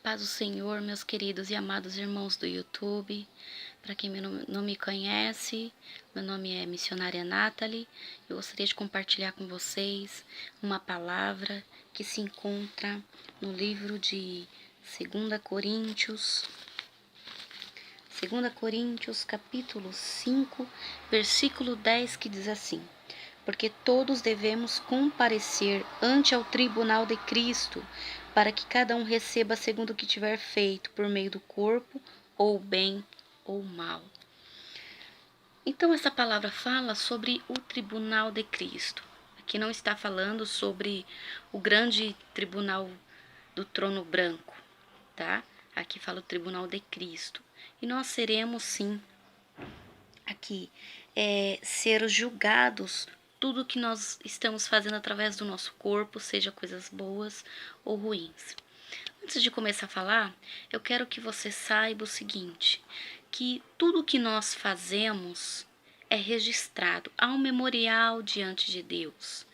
Paz do Senhor, meus queridos e amados irmãos do YouTube. Para quem não me conhece, meu nome é Missionária Nathalie. Eu gostaria de compartilhar com vocês uma palavra que se encontra no livro de 2 Coríntios. 2 Coríntios, capítulo 5, versículo 10, que diz assim: porque todos devemos comparecer ante ao tribunal de Cristo, para que cada um receba segundo o que tiver feito, por meio do corpo, ou bem ou mal. Então essa palavra fala sobre o tribunal de Cristo. Aqui não está falando sobre o grande tribunal do trono branco, tá? Aqui fala o tribunal de Cristo. E nós seremos, sim, aqui, ser julgados tudo que nós estamos fazendo através do nosso corpo, seja coisas boas ou ruins. Antes de começar a falar, eu quero que você saiba o seguinte, que tudo que nós fazemos é registrado, há um memorial diante de Deus.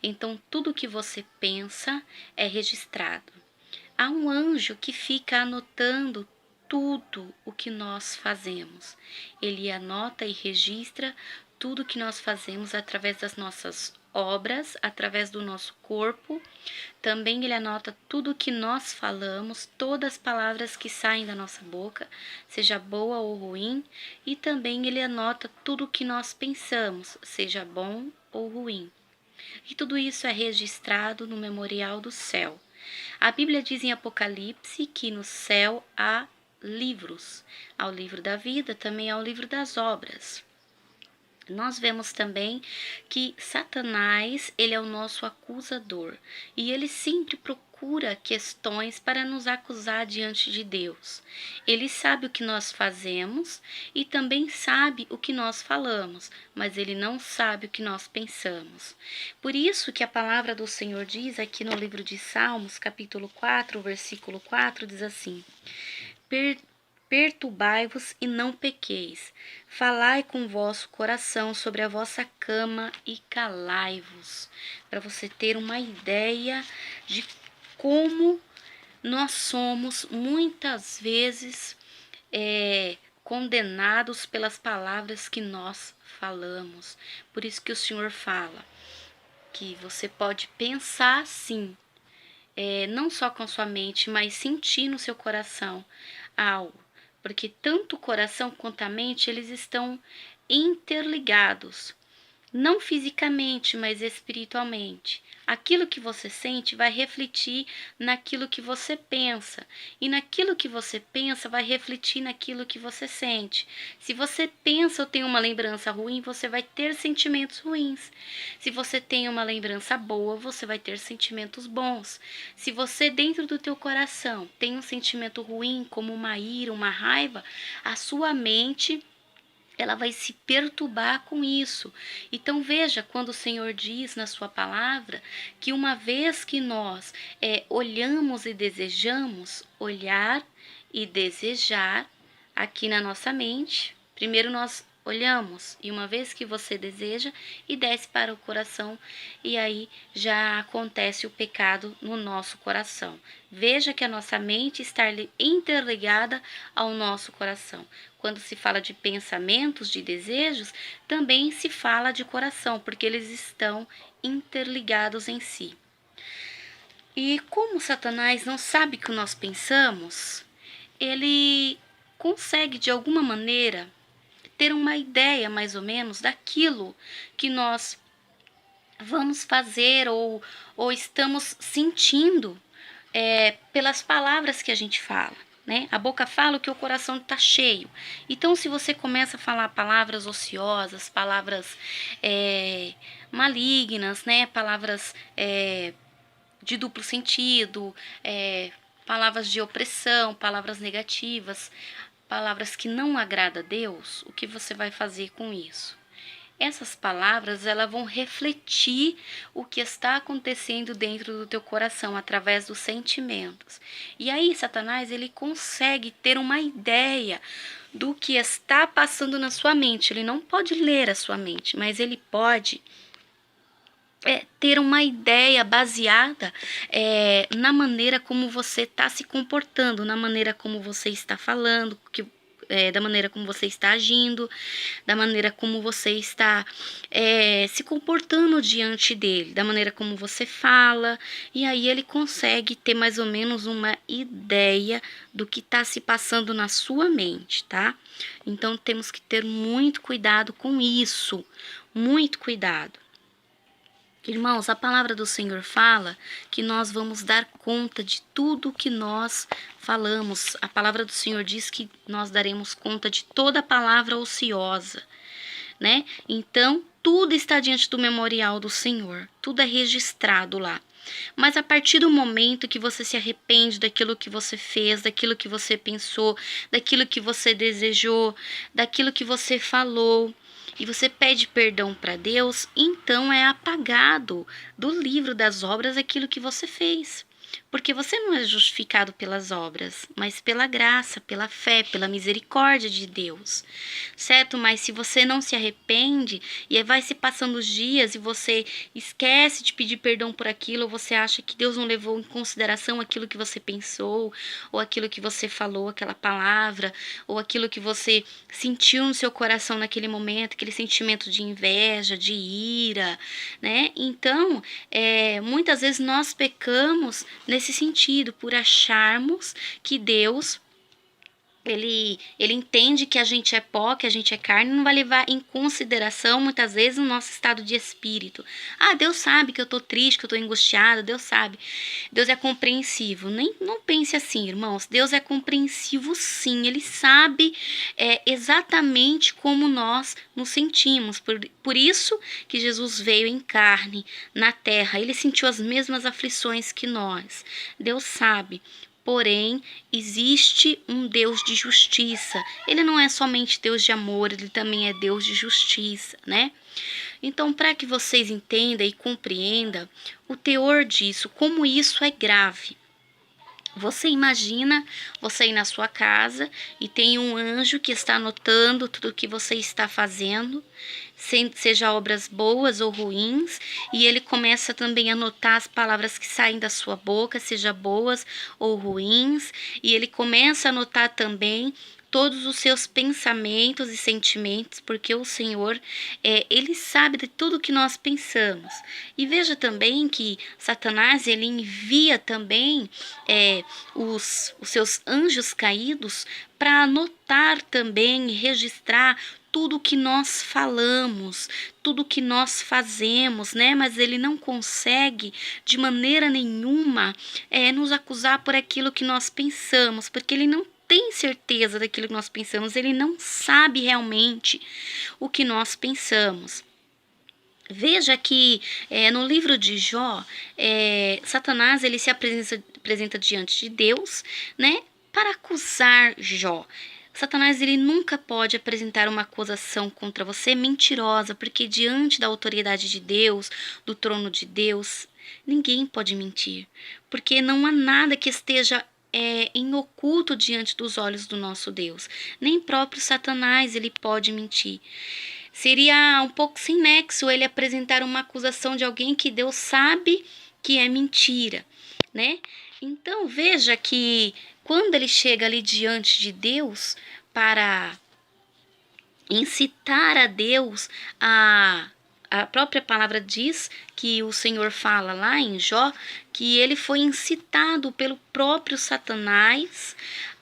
Então, tudo que você pensa é registrado. Há um anjo que fica anotando tudo o que nós fazemos. Ele anota e registra tudo que nós fazemos através das nossas obras, através do nosso corpo. Também ele anota tudo o que nós falamos, todas as palavras que saem da nossa boca, seja boa ou ruim. E também ele anota tudo o que nós pensamos, seja bom ou ruim. E tudo isso é registrado no memorial do céu. A Bíblia diz em Apocalipse que no céu há livros. Há o livro da vida, também há o livro das obras. Nós vemos também que Satanás, ele é o nosso acusador. E ele sempre procura questões para nos acusar diante de Deus. Ele sabe o que nós fazemos e também sabe o que nós falamos, mas ele não sabe o que nós pensamos. Por isso que a palavra do Senhor diz aqui no livro de Salmos, capítulo 4, versículo 4, diz assim: perturbai-vos e não pequeis. Falai com o vosso coração sobre a vossa cama e calai-vos. Para você ter uma ideia de como nós somos muitas vezes condenados pelas palavras que nós falamos. Por isso que o Senhor fala que você pode pensar sim, não só com sua mente, mas sentir no seu coração algo. Porque tanto o coração quanto a mente, eles estão interligados. Não fisicamente, mas espiritualmente. Aquilo que você sente vai refletir naquilo que você pensa. E naquilo que você pensa vai refletir naquilo que você sente. Se você pensa ou tem uma lembrança ruim, você vai ter sentimentos ruins. Se você tem uma lembrança boa, você vai ter sentimentos bons. Se você dentro do teu coração tem um sentimento ruim, como uma ira, uma raiva, a sua mente ela vai se perturbar com isso. Então veja, quando o Senhor diz na sua palavra que uma vez que nós olhamos e desejamos, olhar e desejar aqui na nossa mente, primeiro nós olhamos e uma vez que você deseja e desce para o coração e aí já acontece o pecado no nosso coração. Veja que a nossa mente está interligada ao nosso coração. Quando se fala de pensamentos, de desejos, também se fala de coração, porque eles estão interligados em si. E como Satanás não sabe o que nós pensamos, ele consegue de alguma maneira ter uma ideia mais ou menos daquilo que nós vamos fazer ou estamos sentindo pelas palavras que a gente fala. Né? A boca fala o que o coração está cheio. Então, se você começa a falar palavras ociosas, palavras malignas, né? Palavras de duplo sentido, palavras de opressão, palavras negativas, palavras que não agradam a Deus, o que você vai fazer com isso? Essas palavras, elas vão refletir o que está acontecendo dentro do teu coração, através dos sentimentos. E aí, Satanás, ele consegue ter uma ideia do que está passando na sua mente. Ele não pode ler a sua mente, mas ele pode ter uma ideia baseada na maneira como você está se comportando, na maneira como você está falando, da maneira como você está agindo, da maneira como você está se comportando diante dele, da maneira como você fala, e aí ele consegue ter mais ou menos uma ideia do que está se passando na sua mente, tá? Então temos que ter muito cuidado com isso, muito cuidado. Irmãos, a palavra do Senhor fala que nós vamos dar conta de tudo que nós falamos. A palavra do Senhor diz que nós daremos conta de toda palavra ociosa, né? Então, tudo está diante do memorial do Senhor, tudo é registrado lá. Mas a partir do momento que você se arrepende daquilo que você fez, daquilo que você pensou, daquilo que você desejou, daquilo que você falou, e você pede perdão para Deus, então é apagado do livro das obras aquilo que você fez. Porque você não é justificado pelas obras, mas pela graça, pela fé, pela misericórdia de Deus, certo? Mas se você não se arrepende e vai se passando os dias e você esquece de pedir perdão por aquilo, ou você acha que Deus não levou em consideração aquilo que você pensou, ou aquilo que você falou, aquela palavra, ou aquilo que você sentiu no seu coração naquele momento, aquele sentimento de inveja, de ira, né? Então, muitas vezes nós pecamos nesse sentido, por acharmos que Deus, ele entende que a gente é pó, que a gente é carne, não vai levar em consideração, muitas vezes, o nosso estado de espírito. Ah, Deus sabe que eu tô triste, que eu tô angustiada, Deus sabe. Deus é compreensivo. Não pense assim, irmãos. Deus é compreensivo, sim. Ele sabe exatamente como nós nos sentimos. Por isso que Jesus veio em carne, na terra. Ele sentiu as mesmas aflições que nós. Deus sabe. Porém, existe um Deus de justiça. Ele não é somente Deus de amor, ele também é Deus de justiça, né? Então, para que vocês entendam e compreendam o teor disso, como isso é grave. Você imagina você ir na sua casa e tem um anjo que está anotando tudo o que você está fazendo, seja obras boas ou ruins, e ele começa também a anotar as palavras que saem da sua boca, seja boas ou ruins, e ele começa a anotar também todos os seus pensamentos e sentimentos, porque o Senhor, ele sabe de tudo que nós pensamos. E veja também que Satanás, ele envia também os seus anjos caídos para anotar também e registrar tudo que nós falamos, tudo que nós fazemos, né? Mas ele não consegue de maneira nenhuma nos acusar por aquilo que nós pensamos, porque ele não tem certeza daquilo que nós pensamos, ele não sabe realmente o que nós pensamos. Veja que no livro de Jó, Satanás ele se apresenta diante de Deus, né, para acusar Jó. Satanás ele nunca pode apresentar uma acusação contra você mentirosa, porque diante da autoridade de Deus, do trono de Deus, ninguém pode mentir, porque não há nada que esteja em oculto diante dos olhos do nosso Deus. Nem próprio Satanás ele pode mentir. Seria um pouco sem nexo ele apresentar uma acusação de alguém que Deus sabe que é mentira, né? Então veja que quando ele chega ali diante de Deus para incitar a Deus a própria palavra diz que o Senhor fala lá em Jó que ele foi incitado pelo próprio Satanás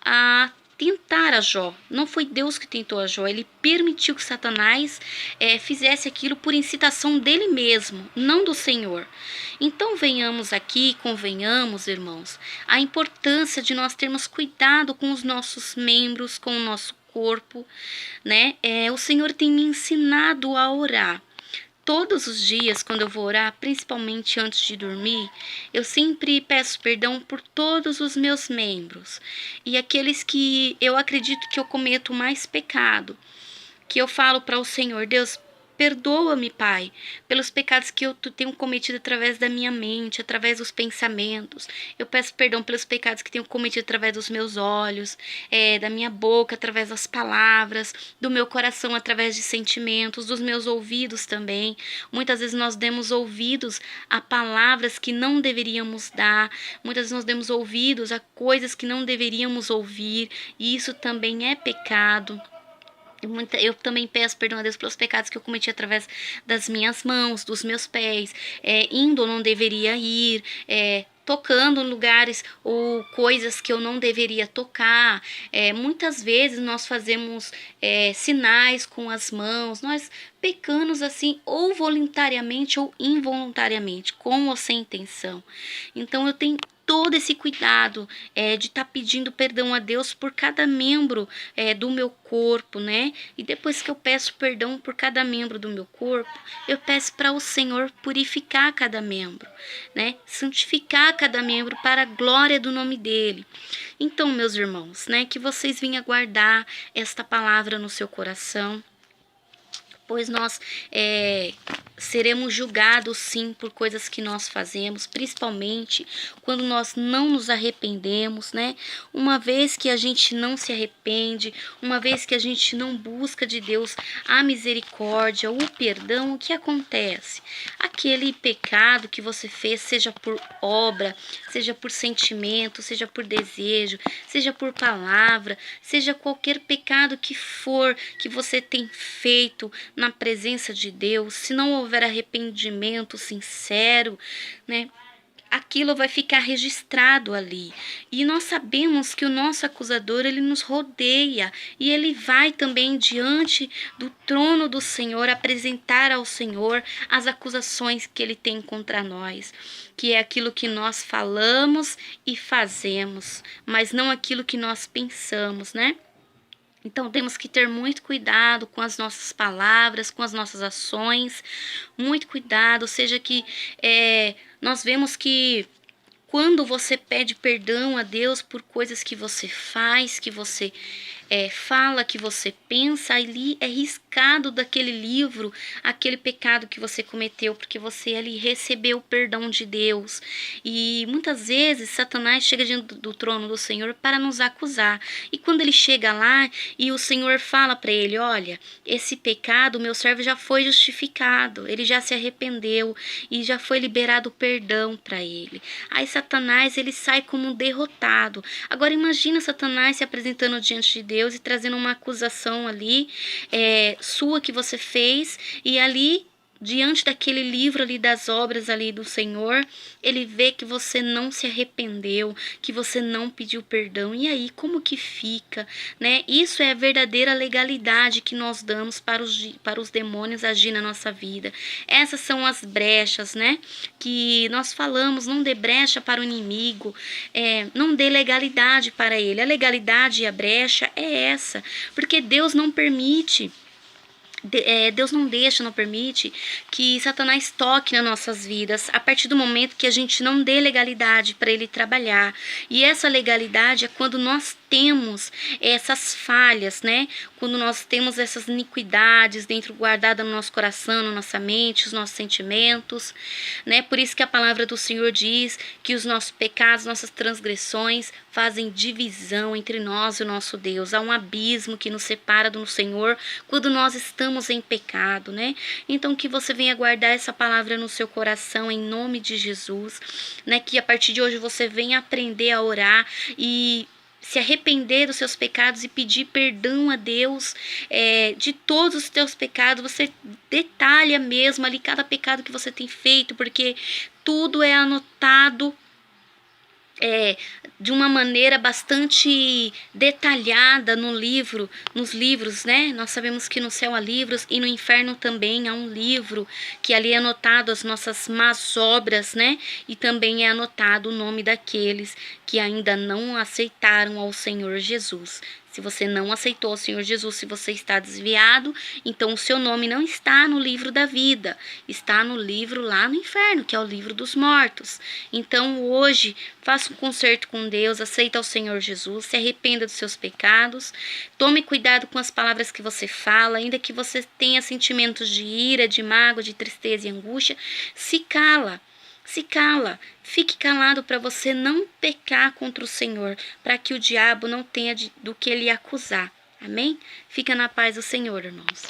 a tentar a Jó. Não foi Deus que tentou a Jó, ele permitiu que Satanás fizesse aquilo por incitação dele mesmo, não do Senhor. Então venhamos aqui, convenhamos, irmãos, a importância de nós termos cuidado com os nossos membros, com o nosso corpo, né? O Senhor tem me ensinado a orar. Todos os dias, quando eu vou orar, principalmente antes de dormir, eu sempre peço perdão por todos os meus membros. E aqueles que eu acredito que eu cometo mais pecado, que eu falo para o Senhor, Deus, Perdoa-me, Pai, pelos pecados que eu tenho cometido através da minha mente, através dos pensamentos. Eu peço perdão pelos pecados que tenho cometido através dos meus olhos, da minha boca, através das palavras, do meu coração, através de sentimentos, dos meus ouvidos também. Muitas vezes nós demos ouvidos a palavras que não deveríamos dar, muitas vezes nós demos ouvidos a coisas que não deveríamos ouvir, e isso também é pecado. Eu também peço perdão a Deus pelos pecados que eu cometi através das minhas mãos, dos meus pés, indo onde não deveria ir, tocando em lugares ou coisas que eu não deveria tocar. Muitas vezes nós fazemos sinais com as mãos, nós pecamos assim, ou voluntariamente ou involuntariamente, com ou sem intenção. Então eu tenho todo esse cuidado de estar pedindo perdão a Deus por cada membro do meu corpo, né? E depois que eu peço perdão por cada membro do meu corpo, eu peço para o Senhor purificar cada membro, né? Santificar cada membro para a glória do nome dele. Então, meus irmãos, né? Que vocês venham guardar esta palavra no seu coração, pois nós seremos julgados sim por coisas que nós fazemos, principalmente quando nós não nos arrependemos, né? Uma vez que a gente não se arrepende, uma vez que a gente não busca de Deus a misericórdia, o perdão, o que acontece? Aquele pecado que você fez, seja por obra, seja por sentimento, seja por desejo, seja por palavra, seja qualquer pecado que for que você tem feito na presença de Deus, se não houver arrependimento sincero, né? Aquilo vai ficar registrado ali. E nós sabemos que o nosso acusador, ele nos rodeia. E ele vai também diante do trono do Senhor apresentar ao Senhor as acusações que ele tem contra nós. Que é aquilo que nós falamos e fazemos, mas não aquilo que nós pensamos, né? Então, temos que ter muito cuidado com as nossas palavras, com as nossas ações, muito cuidado, seja que nós vemos que quando você pede perdão a Deus por coisas que você faz, que você fala, que você pensa, ali é riscado daquele livro, aquele pecado que você cometeu, porque você ali recebeu o perdão de Deus. E muitas vezes Satanás chega diante do trono do Senhor para nos acusar. E quando ele chega lá e o Senhor fala para ele, olha, esse pecado, meu servo já foi justificado, ele já se arrependeu e já foi liberado o perdão para ele. Aí Satanás, ele sai como um derrotado. Agora imagina Satanás se apresentando diante de Deus e trazendo uma acusação ali, sua que você fez, e ali diante daquele livro ali das obras ali do Senhor, ele vê que você não se arrependeu, que você não pediu perdão. E aí, como que fica, né? Isso é a verdadeira legalidade que nós damos para os demônios agir na nossa vida. Essas são as brechas, né? Que nós falamos, não dê brecha para o inimigo, não dê legalidade para ele. A legalidade e a brecha é essa, porque Deus não permite. Deus não deixa, não permite que Satanás toque nas nossas vidas a partir do momento que a gente não dê legalidade para ele trabalhar. E essa legalidade é quando nós temos essas falhas, né? Quando nós temos essas iniquidades guardadas no nosso coração, na nossa mente, os nossos sentimentos, né? Por isso que a palavra do Senhor diz que os nossos pecados, nossas transgressões fazem divisão entre nós e o nosso Deus. Há um abismo que nos separa do Senhor quando nós estamos em pecado, né? Então que você venha guardar essa palavra no seu coração em nome de Jesus, né? Que a partir de hoje você venha aprender a orar e se arrepender dos seus pecados e pedir perdão a Deus de todos os teus pecados. Você detalha mesmo ali cada pecado que você tem feito, porque tudo é anotado de uma maneira bastante detalhada nos livros, né? Nós sabemos que no céu há livros e no inferno também há um livro que ali é anotado as nossas más obras, né? E também é anotado o nome daqueles que ainda não aceitaram ao Senhor Jesus. Se você não aceitou o Senhor Jesus, se você está desviado, então o seu nome não está no livro da vida, está no livro lá no inferno, que é o livro dos mortos. Então hoje, faça um concerto com Deus, aceita o Senhor Jesus, se arrependa dos seus pecados, tome cuidado com as palavras que você fala, ainda que você tenha sentimentos de ira, de mágoa, de tristeza e angústia, se cala. Se cala, fique calado para você não pecar contra o Senhor, para que o diabo não tenha do que lhe acusar. Amém? Fica na paz do Senhor, irmãos.